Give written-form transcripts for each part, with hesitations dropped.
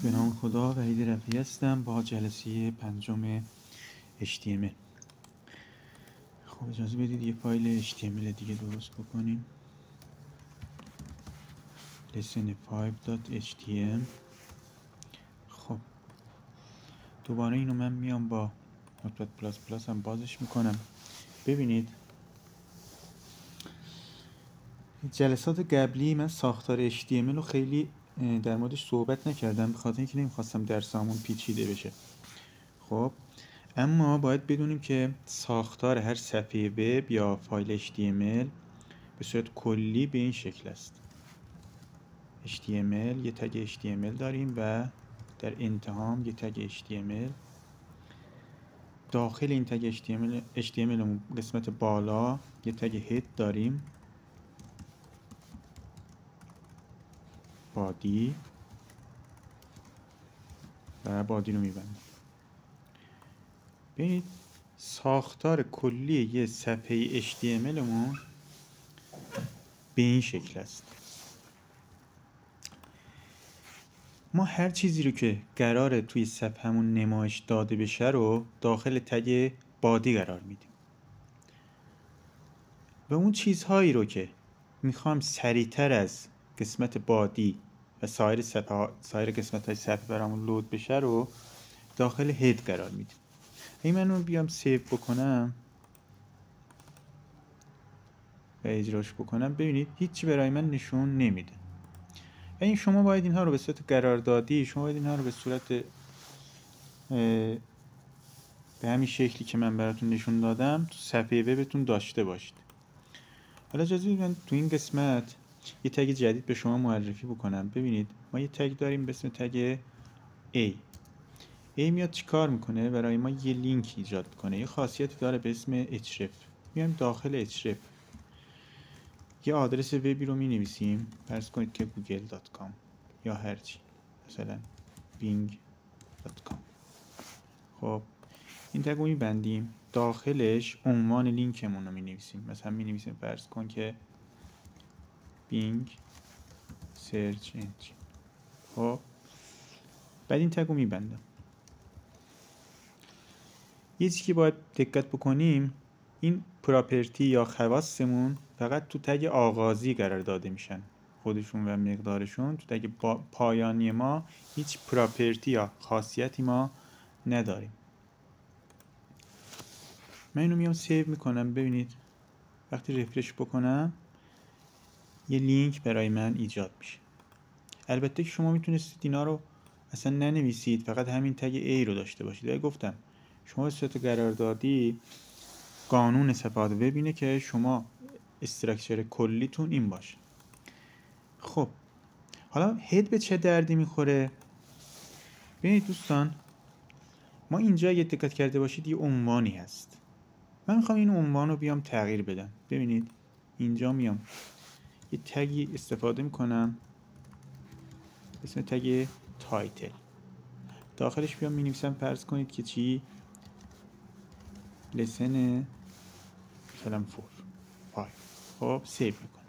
به نام خدا. وحید رفیعی هستم با جلسه 5 HTML. خب اجازه بدید یه فایل HTML دیگه درست بکنیم. lesson5.html. خب دوباره اینو من میام با نوتپد پلاس پلاس هم بازش میکنم. ببینید جلسات قبلی من ساختار HTML رو خیلی در موردش صحبت نکردم، به خاطر اینکه نمیخواستم درسامون پیچیده بشه. خب اما باید بدونیم که ساختار هر صفحه وب یا فایل HTML به صورت کلی به این شکل است. HTML، یه تگ HTML داریم و در انتها یه تگ HTML. داخل این تگ HTML قسمت بالا یه تگ هید داریم، بادی، و بادی رو میبندیم. ببینید ساختار کلی یه صفحه HTML مون به این شکل است. ما هر چیزی رو که قراره توی صفحه‌مون نمایش داده بشه رو داخل تگ بادی قرار میدیم و اون چیزهایی رو که میخوام سریعتر از قسمت بادی و سایر قسمت‌های صفحه برامون لود بشه رو داخل هید قرار میدیم. اگه من اون بیام سیو بکنم و اجراش بکنم، ببینید هیچی برای من نشون نمیده. این شما باید اینها رو به صورت قراردادی، شما باید اینها رو به صورت به همین شکلی که من براتون نشون دادم تو صفحه وبتون داشته باشید. حالا اجازه بدید من تو این قسمت یه تگ جدید به شما معرفی بکنم. ببینید ما یه تگ داریم به اسم تگ A. A میاد چیکار میکنه؟ برای ما یه لینک ایجاد میکنه. یه خاصیتی داره به اسم href. میایم داخل href یه آدرس وبی رو مینویسیم، فرض کنید که google.com یا هرچی، مثلا bing.com. خب این تگ رو میبندیم، داخلش عنوان لینکمون رو مینویسیم. مثلا مینویسیم فرض کن که bing search engine. خب بعد این تگ رو میبندم. یه چیزی که باید دقت بکنیم، این پراپرتی یا خواصمون فقط تو تگ آغازی قرار داده میشن، خودشون و مقدارشون. تو تگ پایانی ما هیچ پراپرتی یا خاصیتی ما نداریم. من اینو میام سیو میکنم. ببینید وقتی رفرش بکنم یه لینک برای من ایجاد میشه. البته که شما میتونستید اینا رو اصلا ننویسید، فقط همین تگ A رو داشته باشید. و گفتم شما به صورت قراردادی قانون صفحات وب اینه که شما استراکچر کلیتون این باشه. خب حالا هید به چه دردی میخوره؟ ببینید دوستان، ما اینجا اگه دقت کرده باشید یه عنوانی هست. من میخوام این عنوان رو بیام تغییر بدم. ببینید اینجا میام یه تگی استفاده میکنم اسم تگ تایتل. داخلش بیام مینویسم فرض کنید که چی؟ لسن مثلا 4 5. خب سیو میکنم.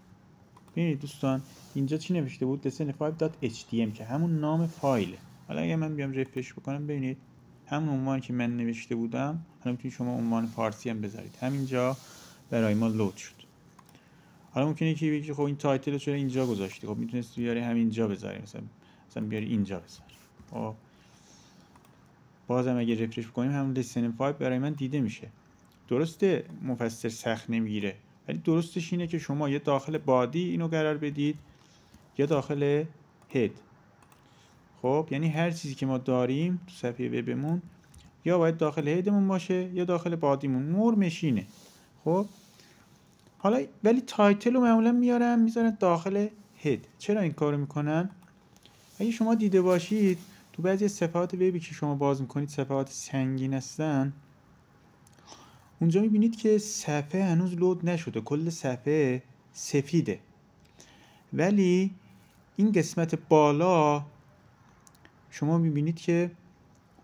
ببینید دوستان اینجا چی نوشته بود؟ lesson5.html که همون نام فایله. حالا اگه من بیام رفرش بکنم، ببینید همون عنوانی که من نوشته بودم، حالا میتونید شما عنوان فارسی هم بذارید، همینجا برای ما لود شد. حالا ممکنه که بگید خب این تایتل رو چرا اینجا گذاشتی؟ خب میتونید بیاری همینجا بذاری، مثلا بیاری اینجا بذاری. خب بازم اگه رفرش بکنیم همون lesson5 برای من دیده میشه. درسته مفسر سخت نمیگیره، ولی درستش اینه که شما یا داخل بادی اینو قرار بدید یا داخل هید. خب یعنی هر چیزی که ما داریم تو صفحه وبمون یا باید داخل هیدمون باشه یا داخل بادیمون. نرمش اینه. خب حالا ولی تایتل رو معمولا میذارن داخل هید. چرا این کارو میکنن؟ اگه شما دیده باشید تو بعضی صفحات وبی که شما باز میکنید، صفحات سنگین هستن، اونجا میبینید که صفحه هنوز لود نشده، کل صفحه سفیده، ولی این قسمت بالا شما میبینید که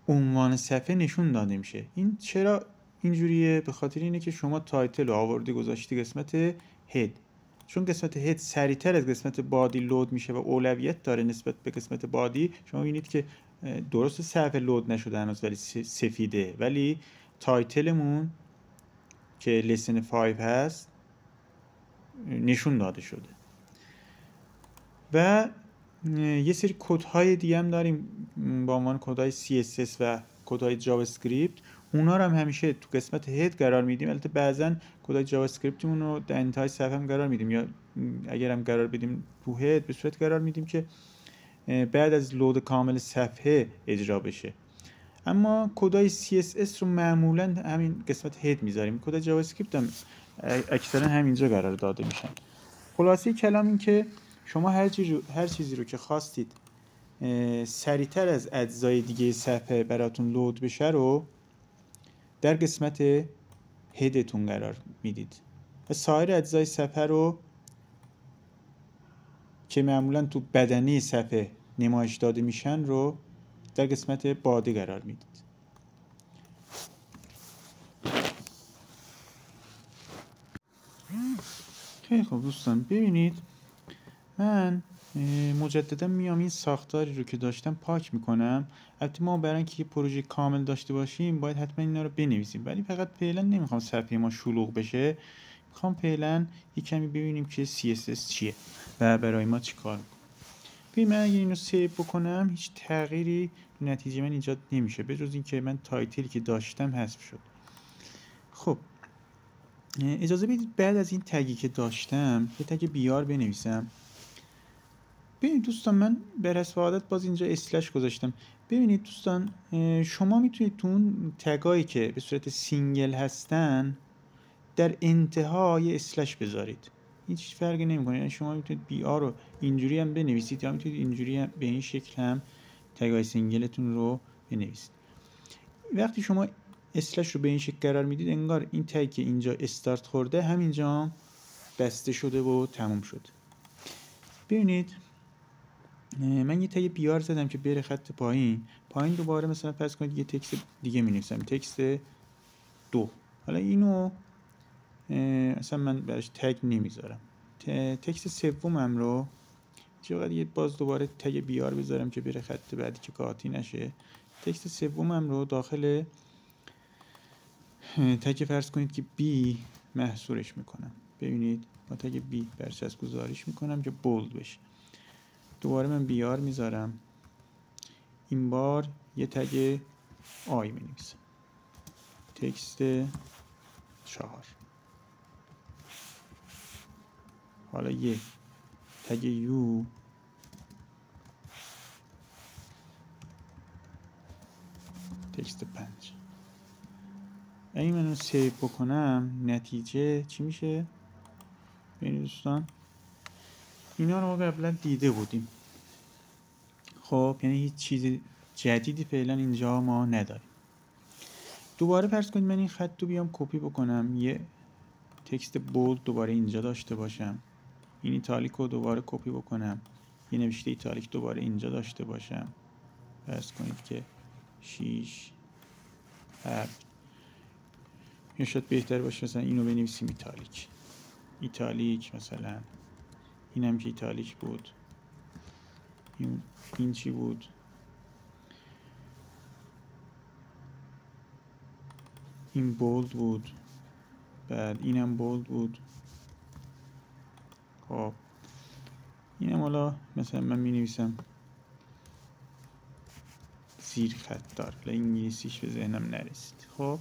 عنوان صفحه نشون داده میشه. این چرا اینجوریه؟ به خاطر اینه که شما تایتل رو آوردی گذاشتی قسمت هید، چون قسمت هد سریعتر از قسمت بادی لود میشه و اولویت داره نسبت به قسمت بادی، شما می‌بینید که درست صفحه لود نشده هنوز ولی سفیده، ولی تایتلمون که لسن 5 هست نشون داده شده. و یه سری کدهای دیگه هم داریم با عنوان کدهای CSS و کدهای جاوا اسکریپت. اونا رو هم همیشه تو قسمت هد قرار میدیم. البته بعضن کدهای جاوا اسکریپتمون رو در انتهای صفحه هم قرار میدیم، یا اگر هم قرار بدیم تو هد به صورت قرار میدیم که بعد از لود کامل صفحه اجرا بشه. اما کدهای CSS رو معمولا همین قسمت هد میذاریم. کدهای جاوا اسکریپت هم اکثرا همینجا قرار داده میشن. خلاصه کلام این که شما هر چیزی رو که خواستید سریعتر از اجزای دیگه صفحه براتون لود بشه رو در قسمت هدتون قرار میدید و سایر اجزای صفحه رو که معمولا تو بدنه صفحه نمایش داده میشن رو در قسمت بادی قرار میدید. خیلی خب دوستان، ببینید من مجددا میام این ساختاری رو که داشتم پاک میکنم. البته ما برای اینکه یه پروژه کامل داشته باشیم باید حتما اینا رو بنویسیم، ولی فقط فعلا نمیخوام صفحه ما شلوغ بشه. میخوام فعلا یه کمی ببینیم که CSS چیه و برای ما چی کار میکنه. ببین من اگه اینو سیو بکنم هیچ تغییری نتیجه من ایجاد نمیشه به جز اینکه من تایتلی که داشتم حذف شد. خب اجازه بدید بعد از این تگی که داشتم یه تگ بیار بنویسم. ببینید دوستان، من به حسب عادت باز اینجا اسلش گذاشتم. ببینید دوستان، شما میتونید تو اون تگایی که به صورت سینگل هستن در انتهای اسلش بذارید، هیچ فرقی نمیکنه. یعنی شما میتونید بی آر رو اینجوری هم بنویسید یا میتونید اینجوری هم به این شکل هم تگای سینگلتون رو بنویسید. وقتی شما اسلش رو به این شکل قرار میدید انگار این تگ که اینجا استارت خورده همینجا بسته شده و تموم شد. ببینید من یه تگ بیار زدم که بره خط پایین دوباره مثلا فرض کنید یه تکست دیگه می‌نویسم، تکست 2. حالا اینو اصلا من براش تگ نمیذارم. تکست سومم رو چقدر یه باز دوباره تگ بیار بذارم که بره خط بعدی که قاطی نشه. تکست سومم رو داخل تگ فرض کنید که بی محصورش میکنم. ببینید با تگ بی برچسب گذاریش میکنم که بولد بشه. دوباره من بیار میذارم، این بار یه تگ آی می‌نویسم، تکست 4. حالا یه تگ یو، تکست 5. اگه منو سیو بکنم نتیجه چی میشه؟ ببینید دوستان، اینا رو ما قبلا دیده بودیم. خب یعنی هیچ چیز جدیدی فعلا اینجا ما نداریم. دوباره فرض کنید من این خط رو بیام کپی بکنم، یه تکست بولد دوباره اینجا داشته باشم، این ایتالیک رو دوباره کپی بکنم، یه نوشته ایتالیک دوباره اینجا داشته باشم. فرض کنید که 6 7. یا شاید بهتر باشه مثلا اینو بنویسیم ایتالیک مثلا. اینم که ایتالیک بود، این چی بود؟ این بولد بود، بعد اینم بولد بود. خب اینم حالا مثلا من می نویسم زیر خط دار، انگلیسیش به ذهنم نرسید. خب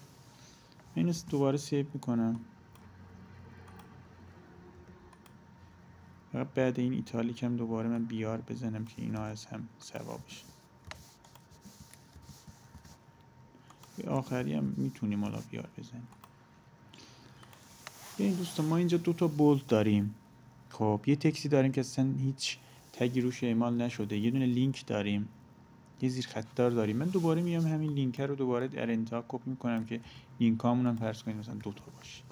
اینو دوباره سیو میکنم. و بعد این ایتالیک هم دوباره من بیار بزنم که اینا از هم سوا بشه. به آخری هم میتونیم حالا بیار بزنیم. ببین دوستان، ما اینجا 2 تا بولد داریم. خب یه تکسی داریم که اصلا هیچ تگی روش اعمال نشده، یه دونه لینک داریم، یه زیر خطدار داریم. من دوباره میام همین لینک رو دوباره در انتها کپی میکنم که لینکامون هم فرض کنید مثلا 2 تا باشه،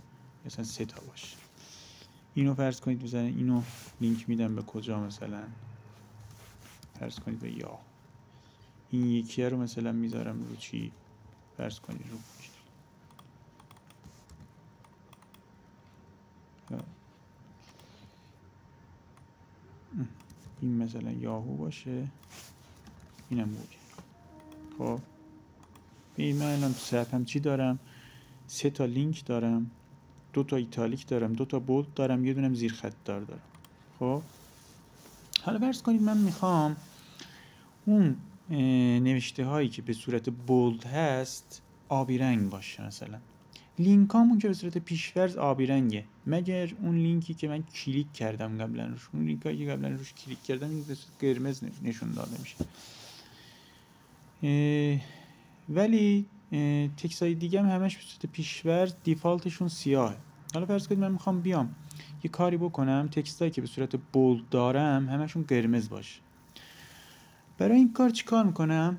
مثلا 3 تا باشه. اینو فرض کنید مثلا اینو لینک میدم به کجا، مثلا فرض کنید به یا. این یکی رو مثلا میذارم رو چی؟ فرض کنید رو این مثلا یاهو باشه، اینم بود. خب ببین من الان تو صفحم چی دارم؟ 3 تا لینک دارم، 2 تا ایتالیک دارم، 2 تا بولد دارم، یه دونم زیر خط دارم. خب حالا فرض کنید من میخوام اون نوشته هایی که به صورت بولد هست آبی رنگ باشه. مثلا لینکامون که به صورت پیش‌فرض آبی رنگه، مگر اون لینکی که من کلیک کردم قبلا روش، اون لینکایی که قبلا روش کلیک کردم این به صورت قرمز نشون داده میشه. ولی تکست های دیگه هم همش به صورت پیش‌فرض دیفالتشون سیاهه. حالا فرض کنید من میخوام بیام یه کاری بکنم تکست هایی که به صورت بولد دارم همشون قرمز باشه. برای این کار چی کار میکنم؟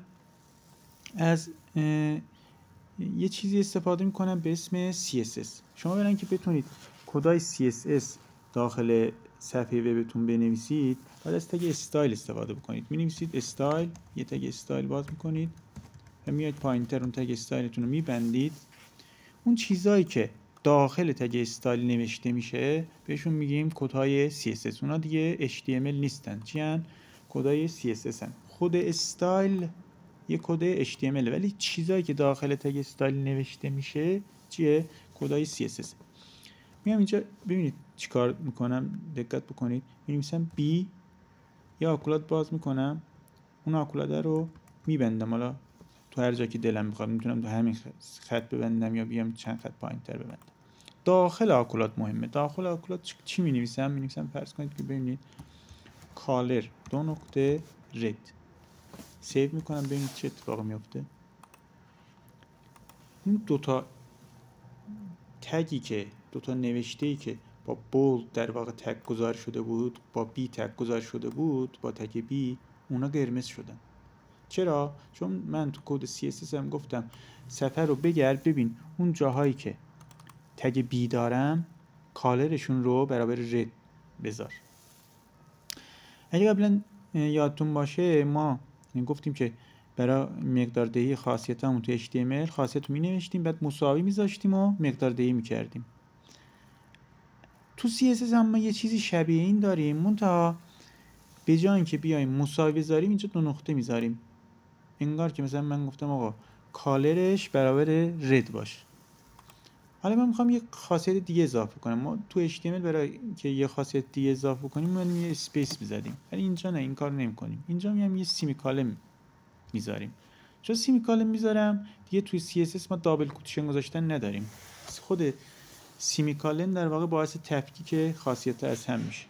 از یه چیزی استفاده میکنم به اسم CSS. شما برای اینکه بتونید کدای CSS داخل صفحه وبتون بنویسید باید از تگ استایل استفاده بکنید. می‌نویسید استایل، یه تگ استایل باز میکنید و میاد پایینتر اون تگ استایلتون رو میبندید. اون چیزایی که داخل تگ استایل نوشته میشه بهشون میگیم کدهای CSS. اونا دیگه HTML نیستن، چی هن؟ کدای CSS هن. خود استایل یه کد HTML ولی چیزایی که داخل تگ استایل نوشته میشه چیه؟ کدای CSS. میام اینجا ببینید چیکار میکنم، دقت بکنید. می‌نویسم B، یا آکولاد باز میکنم، اون آکولاده رو میبندم. حالا تو هر جا که دلم میخواد میتونم تو همین خط ببندم یا بیام چند خط پایینتر ببندم. داخل آکولاد مهمه. داخل آکولاد چی می‌نویسم؟ می‌نویسم فرض کنید که ببینید کالر 2 نقطه رد. سیو میکنم ببینید چه اتفاقی میفته. این دوتا تگی که دوتا نوشته‌ای که با بولد در واقع تگ گذار شده بود، با بی تگ گذار شده بود، با تگ بی، اونا قرمز شدن. چرا؟ چون من تو کد CSS هم گفتم صفحه رو بگرد ببین اون جاهایی که تگ بی دارم کالرشون رو برابر رد بذار. اگه قبلا یادتون باشه ما گفتیم که برای مقدار دهی خاصیت همون تو HTML خاصیت رو می نوشتیم بعد مساوی می ذاشتیم و مقدار دهی می کردیم. تو CSS هم ما یه چیزی شبیه این داریم، منتها به جای اینکه بیایم مساوی بذاریم اینجا 2 نقطه میذاریم. انگار که مثلا من گفتم آقا کالرش برابر رد باشه. حالا من میخوام یه خاصیت دیگه اضافه کنم. ما تو HTML برای که یه خاصیت دیگه اضافه کنیم من یه اسپیس می‌زدیم، ولی اینجا نه، این کار نمی‌کنیم. اینجا میام یه سیمیکالن میذاریم. چون سیمیکالن میذارم دیگه توی CSS ما دابل کوتیشن گذاشتن نداریم. خود سیمیکالن در واقع باعث تفکیک خاصیت از هم میشه.